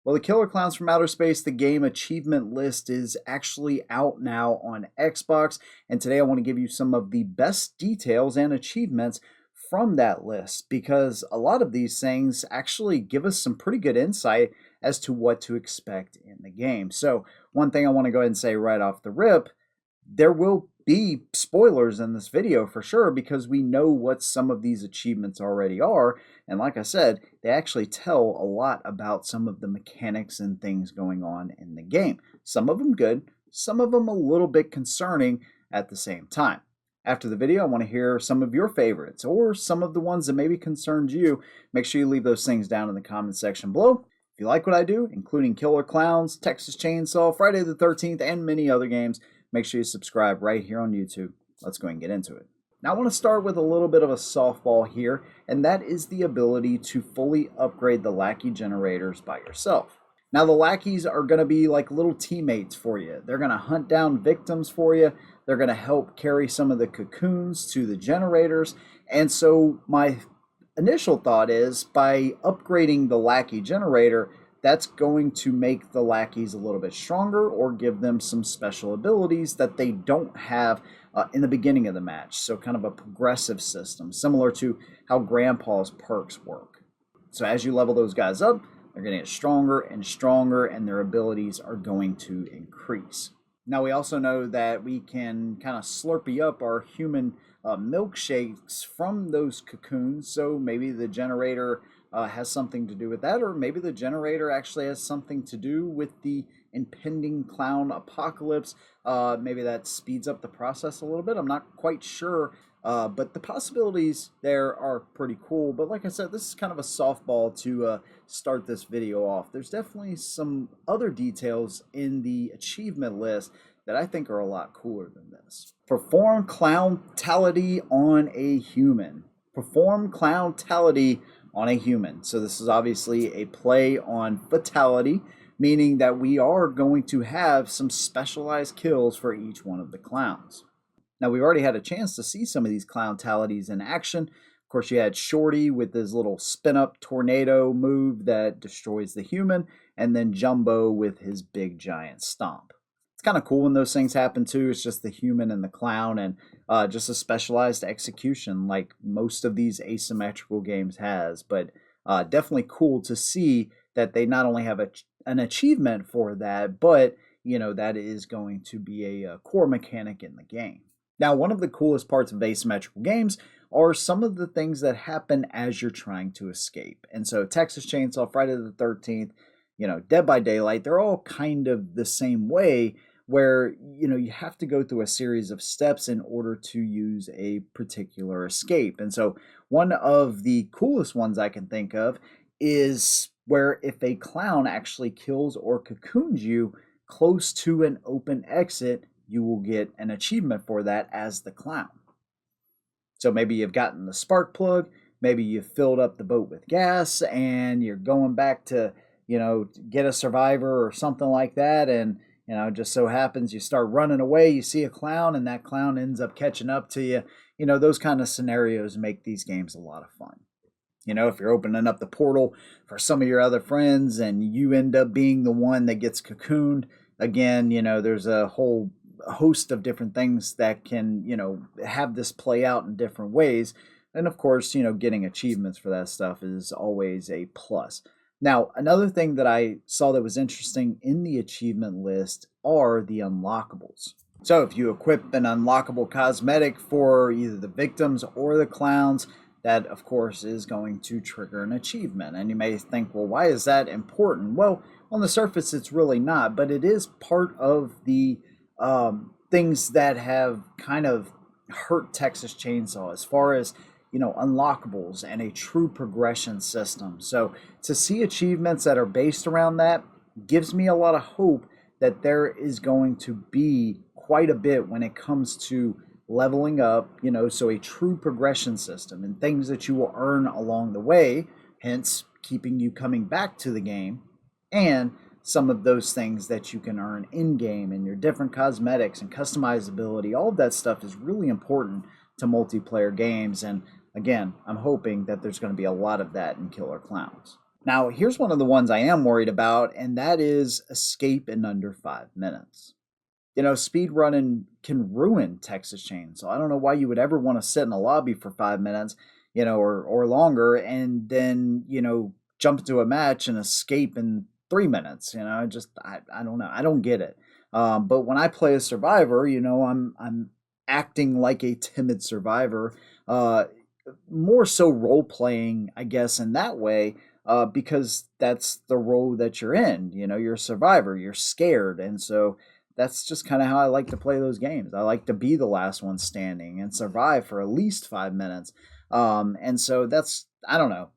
Well, the Killer Klowns from Outer Space, the game achievement list is actually out now on Xbox. And today I want to give you some of the best details and achievements from that list because a lot of these things actually give us some pretty good insight as to what to expect in the game. So, one thing I want to go ahead and say right off the rip, there will be spoilers in this video for sure because we know what some of these achievements already are. And like I said, they actually tell a lot about some of the mechanics and things going on in the game. Some of them good, some of them a little bit concerning at the same time. After the video, I want to hear some of your favorites or some of the ones that maybe concerned you. Make sure you leave those things down in the comment section below. If you like what I do, including Killer Klowns, Texas Chainsaw, Friday the 13th, and many other games, make sure you subscribe right here on YouTube. Let's go and get into it. Now I want to start with a little bit of a softball here, and that is the ability to fully upgrade the Lackey generators by yourself. Now the Lackeys are going to be like little teammates for you. They're going to hunt down victims for you. They're going to help carry some of the cocoons to the generators. And so my initial thought is by upgrading the Lackey generator, that's going to make the Lackeys a little bit stronger or give them some special abilities that they don't have in the beginning of the match. So kind of a progressive system, similar to how Grandpa's perks work. So as you level those guys up, they're going to get stronger and stronger, and their abilities are going to increase. Now we also know that we can kind of slurpee up our human milkshakes from those cocoons, so maybe the generator has something to do with that, or maybe the generator actually has something to do with the impending clown apocalypse. Maybe that speeds up the process a little bit. I'm not quite sure, but the possibilities there are pretty cool. But like I said, this is kind of a softball to start this video off. There's definitely some other details in the achievement list that I think are a lot cooler than this. Perform clowntality on a human. Perform clowntality on a human. So this is obviously a play on fatality, meaning that we are going to have some specialized kills for each one of the clowns. Now we've already had a chance to see some of these clowntalities in action. Of course, you had Shorty with his little spin-up tornado move that destroys the human, and then Jumbo with his big giant stomp. It's kind of cool when those things happen too. It's just the human and the clown, and just a specialized execution like most of these asymmetrical games has. But definitely cool to see that they not only have an achievement for that, but you know that is going to be a core mechanic in the game. Now, one of the coolest parts of asymmetrical games are some of the things that happen as you're trying to escape. And so Texas Chainsaw, Friday the 13th, you know, Dead by Daylight, they're all kind of the same way, where you know you have to go through a series of steps in order to use a particular escape. And so one of the coolest ones I can think of is where if a clown actually kills or cocoons you close to an open exit, you will get an achievement for that as the clown. So maybe you've gotten the spark plug, maybe you've filled up the boat with gas and you're going back to, you know, get a survivor or something like that, and you know, just so happens you start running away, you see a clown, and that clown ends up catching up to you. You know, those kind of scenarios make these games a lot of fun. You know, if you're opening up the portal for some of your other friends and you end up being the one that gets cocooned, again, you know, there's a whole host of different things that can, you know, have this play out in different ways. And of course, you know, getting achievements for that stuff is always a plus. Now, another thing that I saw that was interesting in the achievement list are the unlockables. So if you equip an unlockable cosmetic for either the victims or the clowns, that of course is going to trigger an achievement. And you may think, well, why is that important? Well, on the surface, it's really not, but it is part of the things that have kind of hurt Texas Chainsaw as far as, you know, unlockables and a true progression system. So to see achievements that are based around that gives me a lot of hope that there is going to be quite a bit when it comes to leveling up, you know, so a true progression system and things that you will earn along the way, hence keeping you coming back to the game, and some of those things that you can earn in-game and your different cosmetics and customizability. All of that stuff is really important to multiplayer games, and again, I'm hoping that there's going to be a lot of that in Killer Klowns. Now, here's one of the ones I am worried about, and that is escape in under 5 minutes. Speed running can ruin Texas Chainsaw. I don't know why you would ever want to sit in a lobby for 5 minutes, or longer, and then, jump into a match and escape in 3 minutes. I don't know. I don't get it. But when I play a survivor, I'm acting like a timid survivor, more so role playing, I guess, in that way, because that's the role that you're in. You're a survivor, you're scared. And so that's just kind of how I like to play those games. I like to be the last one standing and survive for at least 5 minutes. And so that's, I don't know.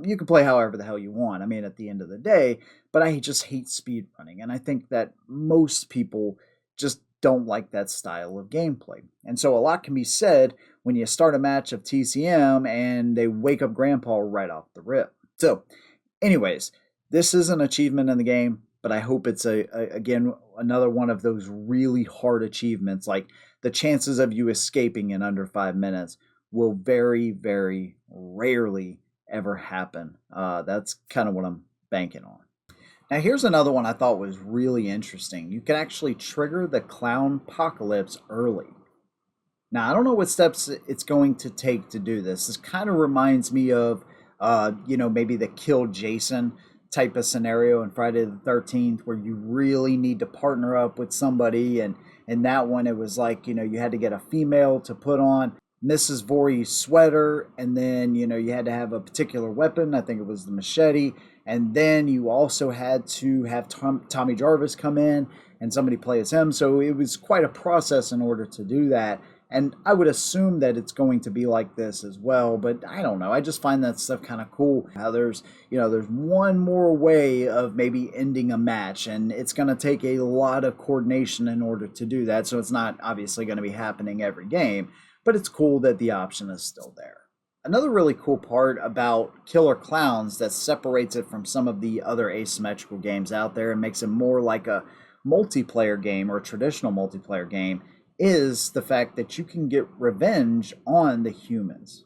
You can play however the hell you want. I mean, at the end of the day, but I just hate speed running. And I think that most people just don't like that style of gameplay. And so a lot can be said when you start a match of TCM and they wake up Grandpa right off the rip. So, anyways, this is an achievement in the game, but I hope it's again another one of those really hard achievements. Like the chances of you escaping in under 5 minutes will very, very rarely ever happen. That's kind of what I'm banking on. Now, here's another one I thought was really interesting. You can actually trigger the clown apocalypse early. Now, I don't know what steps it's going to take to do this. This kind of reminds me of, maybe the kill Jason type of scenario in Friday the 13th, where you really need to partner up with somebody. And in that one, it was like, you had to get a female to put on Mrs. Voorhees' sweater, and then, you had to have a particular weapon. I think it was the machete. And then you also had to have Tommy Jarvis come in and somebody play as him. So it was quite a process in order to do that. And I would assume that it's going to be like this as well, but I don't know. I just find that stuff kind of cool. How there's one more way of maybe ending a match, and it's going to take a lot of coordination in order to do that. So it's not obviously going to be happening every game, but it's cool that the option is still there. Another really cool part about Killer Klowns that separates it from some of the other asymmetrical games out there and makes it more like a multiplayer game or a traditional multiplayer game is the fact that you can get revenge on the humans.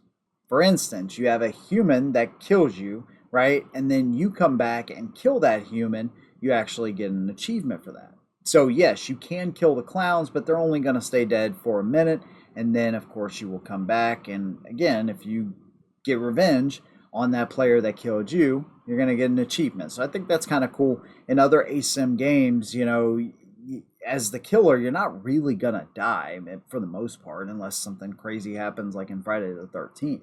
For instance, you have a human that kills you, right? And then you come back and kill that human, you actually get an achievement for that. So yes, you can kill the clowns, but they're only going to stay dead for a minute. And then, of course, you will come back. And again, if you get revenge on that player that killed you, you're going to get an achievement. So I think that's kind of cool. In other asym games, as the killer, you're not really going to die for the most part, unless something crazy happens like in Friday the 13th.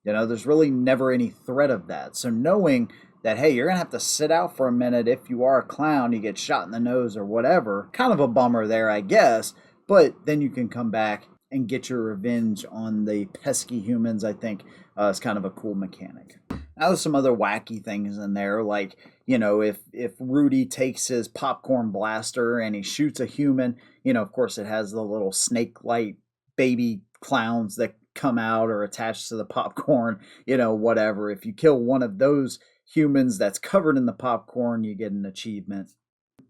There's really never any threat of that. So knowing that, hey, you're going to have to sit out for a minute if you are a clown, you get shot in the nose or whatever, kind of a bummer there, I guess. But then you can come back and get your revenge on the pesky humans, I think is kind of a cool mechanic. Now there's some other wacky things in there, like, if Rudy takes his popcorn blaster and he shoots a human, of course it has the little snake-like baby clowns that come out or attached to the popcorn, whatever. If you kill one of those humans that's covered in the popcorn, you get an achievement.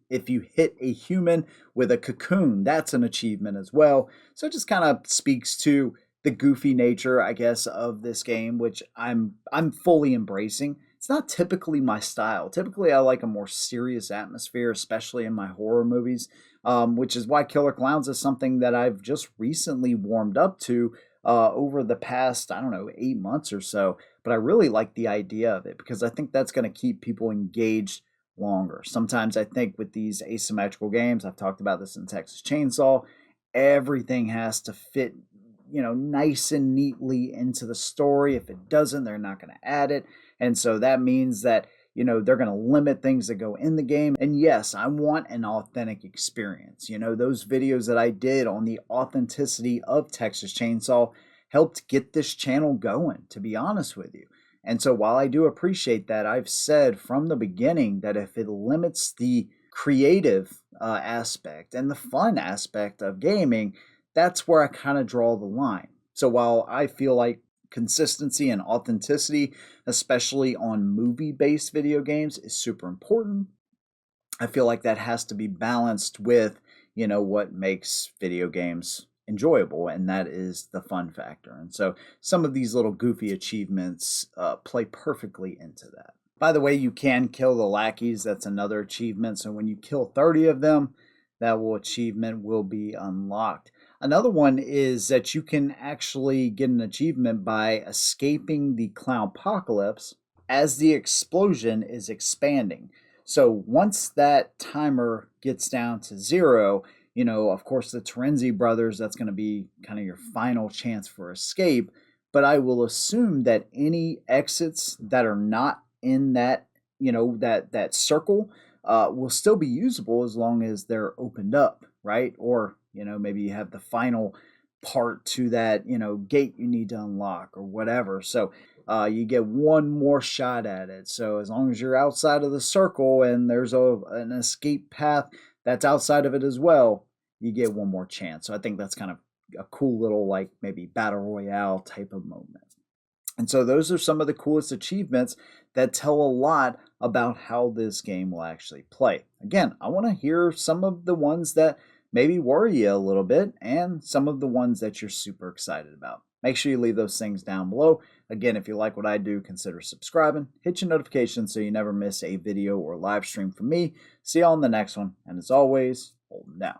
If you hit a human with a cocoon, that's an achievement as well. So it just kind of speaks to the goofy nature, I guess, of this game, which I'm fully embracing. It's not typically my style. Typically, I like a more serious atmosphere, especially in my horror movies, which is why Killer Klowns is something that I've just recently warmed up to over the past, 8 months or so. But I really like the idea of it because I think that's going to keep people engaged longer. Sometimes I think with these asymmetrical games, I've talked about this in Texas Chainsaw, everything has to fit, nice and neatly into the story. If it doesn't, they're not going to add it. And so that means that, they're going to limit things that go in the game. And yes, I want an authentic experience. Those videos that I did on the authenticity of Texas Chainsaw helped get this channel going, to be honest with you. And so while I do appreciate that, I've said from the beginning that if it limits the creative aspect and the fun aspect of gaming, that's where I kind of draw the line. So while I feel like consistency and authenticity, especially on movie-based video games, is super important, I feel like that has to be balanced with, what makes video games enjoyable, and that is the fun factor. And so some of these little goofy achievements play perfectly into that. By the way, you can kill the lackeys. That's another achievement. So when you kill 30 of them, that achievement will be unlocked. Another one is that you can actually get an achievement by escaping the clownpocalypse as the explosion is expanding. So once that timer gets down to 0, of course, the Terenzi brothers, that's going to be kind of your final chance for escape. But I will assume that any exits that are not in that, that circle will still be usable as long as they're opened up, right? Or, maybe you have the final part to that, gate you need to unlock or whatever. So you get one more shot at it. So as long as you're outside of the circle and there's an escape path that's outside of it as well, you get one more chance. So I think that's kind of a cool little, like, maybe battle royale type of moment. And so those are some of the coolest achievements that tell a lot about how this game will actually play. Again, I want to hear some of the ones that maybe worry you a little bit and some of the ones that you're super excited about. Make sure you leave those things down below. Again, if you like what I do, consider subscribing. Hit your notifications so you never miss a video or live stream from me. See you all in the next one. And as always, hold them down.